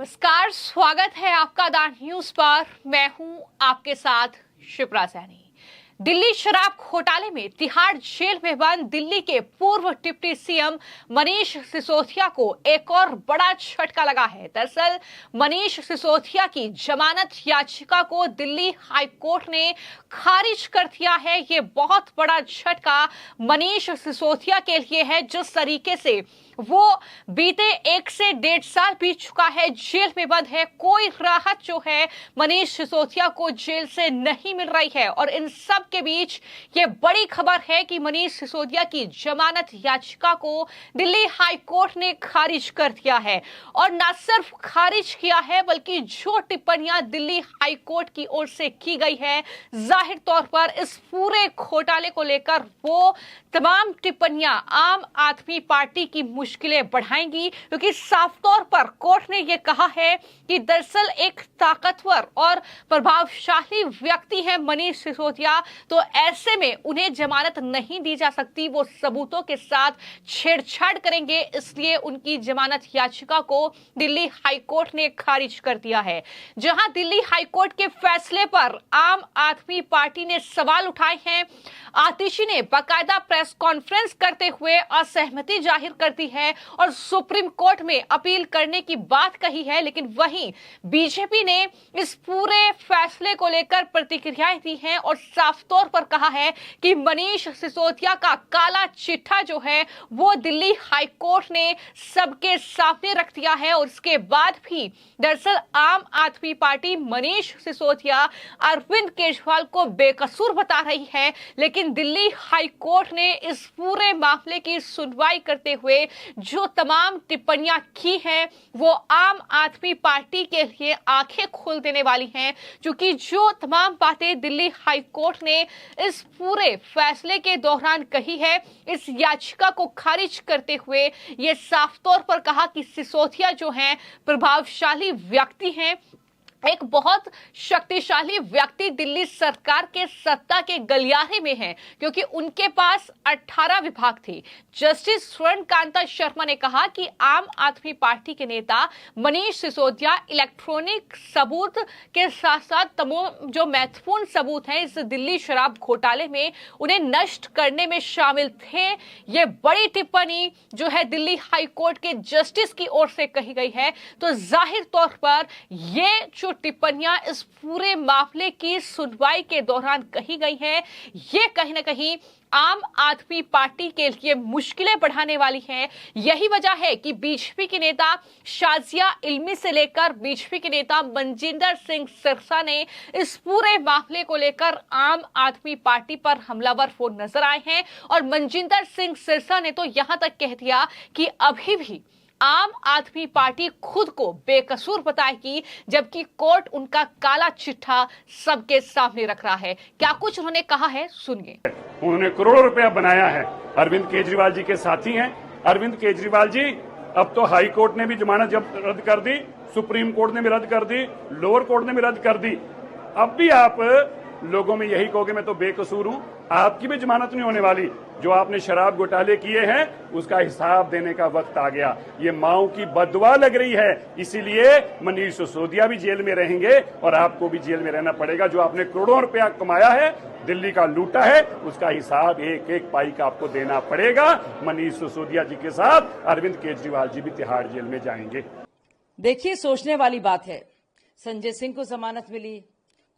नमस्कार, स्वागत है आपका द न्यूज पर। मैं हूं आपके साथ शिप्रा सैनी। दिल्ली शराब घोटाले में तिहाड़ जेल में बंद दिल्ली के पूर्व डिप्टी सीएम मनीष सिसोदिया को एक और बड़ा झटका लगा है। दरअसल मनीष सिसोदिया की जमानत याचिका को दिल्ली हाई कोर्ट ने खारिज कर दिया है। ये बहुत बड़ा झटका मनीष सिसोदिया के लिए है। जिस तरीके से वो बीते 1 से 1.5 साल बीत चुका है, जेल में बंद है, कोई राहत जो है मनीष सिसोदिया को जेल से नहीं मिल रही है। और इन सब के बीच ये बड़ी खबर है कि मनीष सिसोदिया की जमानत याचिका को दिल्ली हाई कोर्ट ने खारिज कर दिया है। और न सिर्फ खारिज किया है, बल्कि जो टिप्पणियां दिल्ली हाई कोर्ट की ओर से की गई है, जाहिर तौर पर इस पूरे घोटाले को लेकर वो तमाम टिप्पणियां आम आदमी पार्टी की मुश्किलें बढ़ाएंगी। क्योंकि साफ तौर पर कोर्ट ने यह कहा है कि दरअसल एक ताकतवर और प्रभावशाली व्यक्ति है मनीष सिसोदिया, तो ऐसे में उन्हें जमानत नहीं दी जा सकती। वो सबूतों के साथ छेड़छाड़ करेंगे, इसलिए उनकी जमानत याचिका को दिल्ली हाई कोर्ट ने खारिज कर दिया है। जहां दिल्ली हाई कोर्ट के फैसले पर आम आदमी पार्टी ने सवाल उठाए हैं, आतिशी ने बाकायदा प्रेस कॉन्फ्रेंस करते हुए असहमति जाहिर कर दी है और सुप्रीम कोर्ट में अपील करने की बात कही है। लेकिन वहीं बीजेपी ने इस पूरे फैसले को लेकर प्रतिक्रियाएं दी हैं और साफ तौर पर कहा है कि मनीष सिसोदिया का काला चिट्ठा जो है वो दिल्ली हाई कोर्ट ने सबके सामने रख दिया है। और इसके बाद भी दरअसल आम आदमी पार्टी मनीष सिसोदिया, अरविंद केजरीवाल को बेकसूर बता रही है। लेकिन दिल्ली हाई कोर्ट ने इस पूरे मामले की सुनवाई करते हुए जो तमाम टिप्पणियां की हैं वो आम आदमी पार्टी के लिए आंखें खोल देने वाली हैं। क्योंकि जो तमाम बातें दिल्ली हाई कोर्ट ने इस पूरे फैसले के दौरान कही है, इस याचिका को खारिज करते हुए ये साफ तौर पर कहा कि सिसोदिया जो हैं प्रभावशाली व्यक्ति हैं, एक बहुत शक्तिशाली व्यक्ति दिल्ली सरकार के सत्ता के गलियारे में है, क्योंकि उनके पास 18 विभाग थे। जस्टिस स्वर्णकांता शर्मा ने कहा कि आम आदमी पार्टी के नेता मनीष सिसोदिया इलेक्ट्रॉनिक सबूत के साथ साथ तमाम जो महत्वपूर्ण सबूत हैं इस दिल्ली शराब घोटाले में, उन्हें नष्ट करने में शामिल थे। ये बड़ी टिप्पणी जो है दिल्ली हाई कोर्ट के जस्टिस की ओर से कही गई है। तो जाहिर तौर पर ये जो टिप्पणियां इस पूरे मामले की सुनवाई के दौरान कही गई है, ये कहीं ना कहीं आम आदमी पार्टी के लिए मुश्किलें बढ़ाने वाली हैं। यही वजह है कि बीजेपी के नेता शाजिया इल्मी से लेकर बीजेपी के नेता मनजिंदर सिंह सिरसा ने इस पूरे मामले को लेकर आम आदमी पार्टी पर हमलावर वो नजर आए हैं। और मनजिंदर सिंह सिरसा ने तो यहां तक कह दिया कि अभी भी आम आदमी पार्टी खुद को बेकसूर बताएगी, जबकि कोर्ट उनका काला चिट्ठा सबके सामने रख रहा है। क्या कुछ उन्होंने कहा है, सुनिए। उन्होंने करोड़ों रुपया बनाया है। अरविंद केजरीवाल जी के साथी हैं। अरविंद केजरीवाल जी अब तो हाई कोर्ट ने भी जमानत जब रद्द कर दी, सुप्रीम कोर्ट ने भी रद्द कर दी, लोअर कोर्ट ने भी रद्द कर दी। अब भी आप लोगों में यही कहोगे मैं तो बेकसूर हूं, आपकी भी जमानत नहीं होने वाली। जो आपने शराब घोटाले किए हैं उसका हिसाब देने का वक्त आ गया। ये माओ की बददुआ लग रही है, इसीलिए मनीष सिसोदिया भी जेल में रहेंगे और आपको भी जेल में रहना पड़ेगा। जो आपने करोड़ों रुपया कमाया है, दिल्ली का लूटा है, उसका हिसाब एक एक पाई का आपको देना पड़ेगा। मनीष सिसोदिया जी के साथ अरविंद केजरीवाल जी भी तिहाड़ जेल में जाएंगे। देखिए, सोचने वाली बात है। संजय सिंह को जमानत मिली,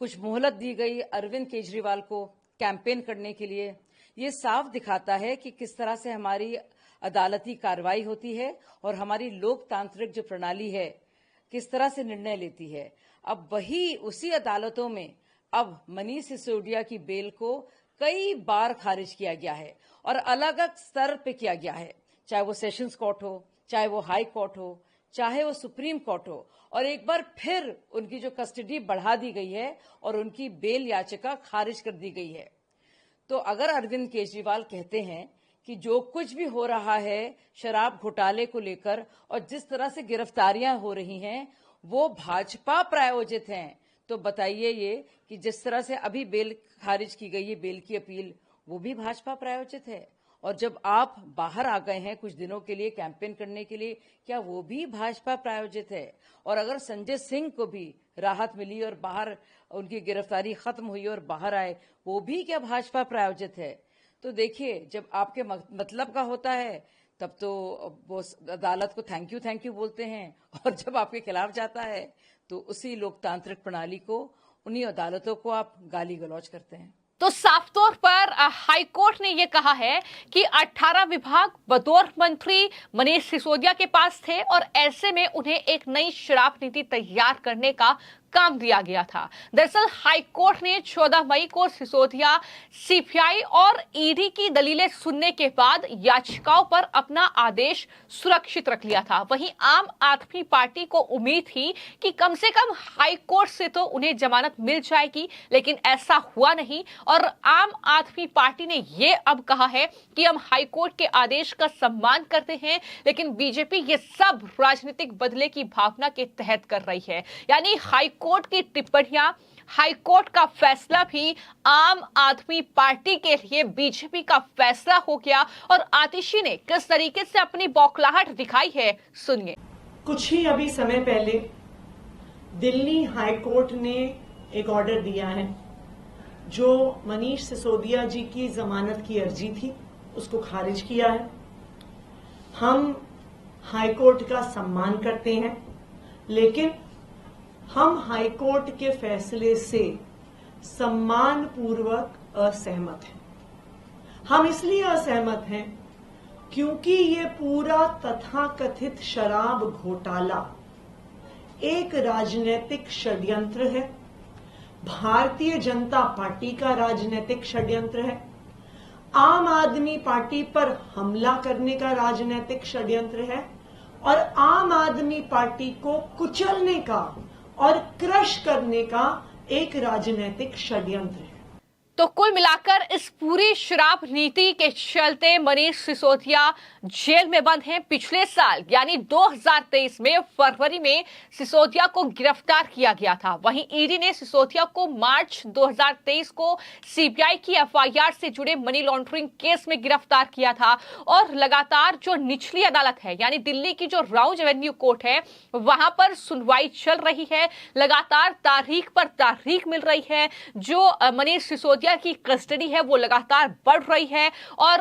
कुछ मोहलत दी गई अरविंद केजरीवाल को कैंपेन करने के लिए। ये साफ दिखाता है कि किस तरह से हमारी अदालती कार्रवाई होती है और हमारी लोकतांत्रिक जो प्रणाली है किस तरह से निर्णय लेती है। अब वही उसी अदालतों में अब मनीष सिसोदिया की बेल को कई बार खारिज किया गया है और अलग अलग स्तर पे किया गया है, चाहे वो सेशंस कोर्ट हो, चाहे वो हाई कोर्ट हो, चाहे वो सुप्रीम कोर्ट हो। और एक बार फिर उनकी जो कस्टडी बढ़ा दी गई है और उनकी बेल याचिका खारिज कर दी गई है। तो अगर अरविंद केजरीवाल कहते हैं कि जो कुछ भी हो रहा है शराब घोटाले को लेकर और जिस तरह से गिरफ्तारियां हो रही हैं वो भाजपा प्रायोजित हैं, तो बताइए ये कि जिस तरह से अभी बेल खारिज की गई है, बेल की अपील, वो भी भाजपा प्रायोजित है। और जब आप बाहर आ गए हैं कुछ दिनों के लिए कैंपेन करने के लिए, क्या वो भी भाजपा प्रायोजित है? और अगर संजय सिंह को भी राहत मिली और बाहर उनकी गिरफ्तारी खत्म हुई और बाहर आए, वो भी क्या भाजपा प्रायोजित है? तो देखिए, जब आपके मतलब का होता है तब तो वो अदालत को थैंक यू बोलते हैं, और जब आपके खिलाफ जाता है तो उसी लोकतांत्रिक प्रणाली को, उन्हीं अदालतों को आप गाली गलौज करते हैं। तो साफ तौर पर हाईकोर्ट ने यह कहा है कि 18 विभाग बतौर मंत्री मनीष सिसोदिया के पास थे और ऐसे में उन्हें एक नई शराब नीति तैयार करने का काम दिया गया था। दरअसल हाईकोर्ट ने 14 मई को सिसोदिया, सीबीआई और ईडी की दलीलें सुनने के बाद याचिकाओं पर अपना आदेश सुरक्षित रख लिया था। वहीं आम आदमी पार्टी को उम्मीद थी कि कम से कम हाईकोर्ट से तो उन्हें जमानत मिल जाएगी, लेकिन ऐसा हुआ नहीं और आम आदमी पार्टी ने यह अब कहा है कि हम हाईकोर्ट के आदेश का सम्मान करते हैं, लेकिन बीजेपी ये सब राजनीतिक बदले की भावना के तहत कर रही है। यानी हाईकोर्ट की टिप्पणियां, हाईकोर्ट का फैसला भी आम आदमी पार्टी के लिए बीजेपी का फैसला हो गया। और आतिशी ने किस तरीके से अपनी बौखलाहट दिखाई है, सुनिए। कुछ ही अभी समय पहले दिल्ली हाईकोर्ट ने एक ऑर्डर दिया है जो मनीष सिसोदिया जी की जमानत की अर्जी थी, उसको खारिज किया है। हम हाईकोर्ट का सम्मान करते हैं, लेकिन हम हाईकोर्ट के फैसले से सम्मानपूर्वक असहमत हैं। हम इसलिए असहमत हैं क्योंकि ये पूरा तथाकथित शराब घोटाला एक राजनीतिक षड्यंत्र है, भारतीय जनता पार्टी का राजनीतिक षड्यंत्र है, आम आदमी पार्टी पर हमला करने का राजनीतिक षड्यंत्र है और आम आदमी पार्टी को कुचलने का और क्रश करने का एक राजनीतिक षड्यंत्र है। तो कुल मिलाकर इस पूरी शराब नीति के चलते मनीष सिसोदिया जेल में बंद हैं। पिछले साल यानी 2023 में फरवरी में सिसोदिया को गिरफ्तार किया गया था। वहीं ईडी ने सिसोदिया को मार्च 2023 को सीबीआई की एफआईआर से जुड़े मनी लॉन्ड्रिंग केस में गिरफ्तार किया था और लगातार जो निचली अदालत है यानी दिल्ली की जो राउज एवेन्यू कोर्ट है वहां पर सुनवाई चल रही है। लगातार तारीख पर तारीख मिल रही है। जो मनीष सिसोदिया की कस्टडी है वो लगातार बढ़ रही है और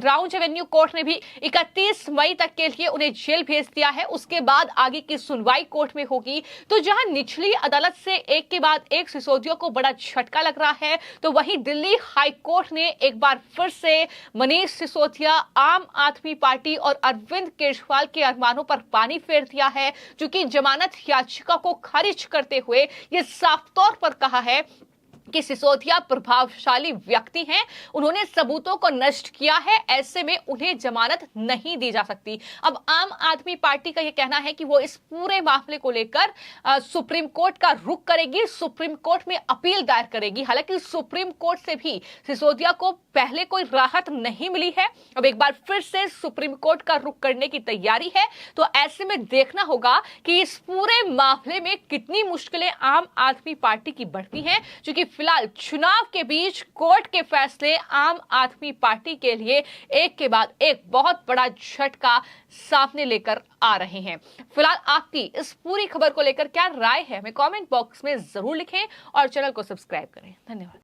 राउज एवेन्यू कोर्ट ने भी 31 मई तक के लिए उन्हें जेल भेज दिया है। उसके बाद आगे की सुनवाई कोर्ट में होगी। तो जहां निचली अदालत से एक के बाद एक सिसोदिया को बड़ा झटका लग रहा है, तो वहीं दिल्ली हाई कोर्ट ने एक बार फिर से मनीष सिसोदिया, आम आदमी पार्टी और अरविंद केजरीवाल के अरमानों पर पानी फेर दिया है, जो कि जमानत याचिका को खारिज करते हुए ये साफ तौर पर कहा है कि सिसोदिया प्रभावशाली व्यक्ति हैं, उन्होंने सबूतों को नष्ट किया है, ऐसे में उन्हें जमानत नहीं दी जा सकती। अब आम आदमी पार्टी का यह कहना है कि वो इस पूरे मामले को लेकर सुप्रीम कोर्ट का रुख करेगी, सुप्रीम कोर्ट में अपील दायर करेगी। हालांकि सुप्रीम कोर्ट से भी सिसोदिया को पहले कोई राहत नहीं मिली है, अब एक बार फिर से सुप्रीम कोर्ट का रुख करने की तैयारी है। तो ऐसे में देखना होगा कि इस पूरे मामले में कितनी मुश्किलें आम आदमी पार्टी की बढ़ती हैं, क्योंकि फिलहाल चुनाव के बीच कोर्ट के फैसले आम आदमी पार्टी के लिए एक के बाद एक बहुत बड़ा झटका सामने लेकर आ रहे हैं। फिलहाल आपकी इस पूरी खबर को लेकर क्या राय है, हमें कमेंट बॉक्स में जरूर लिखें और चैनल को सब्सक्राइब करें। धन्यवाद।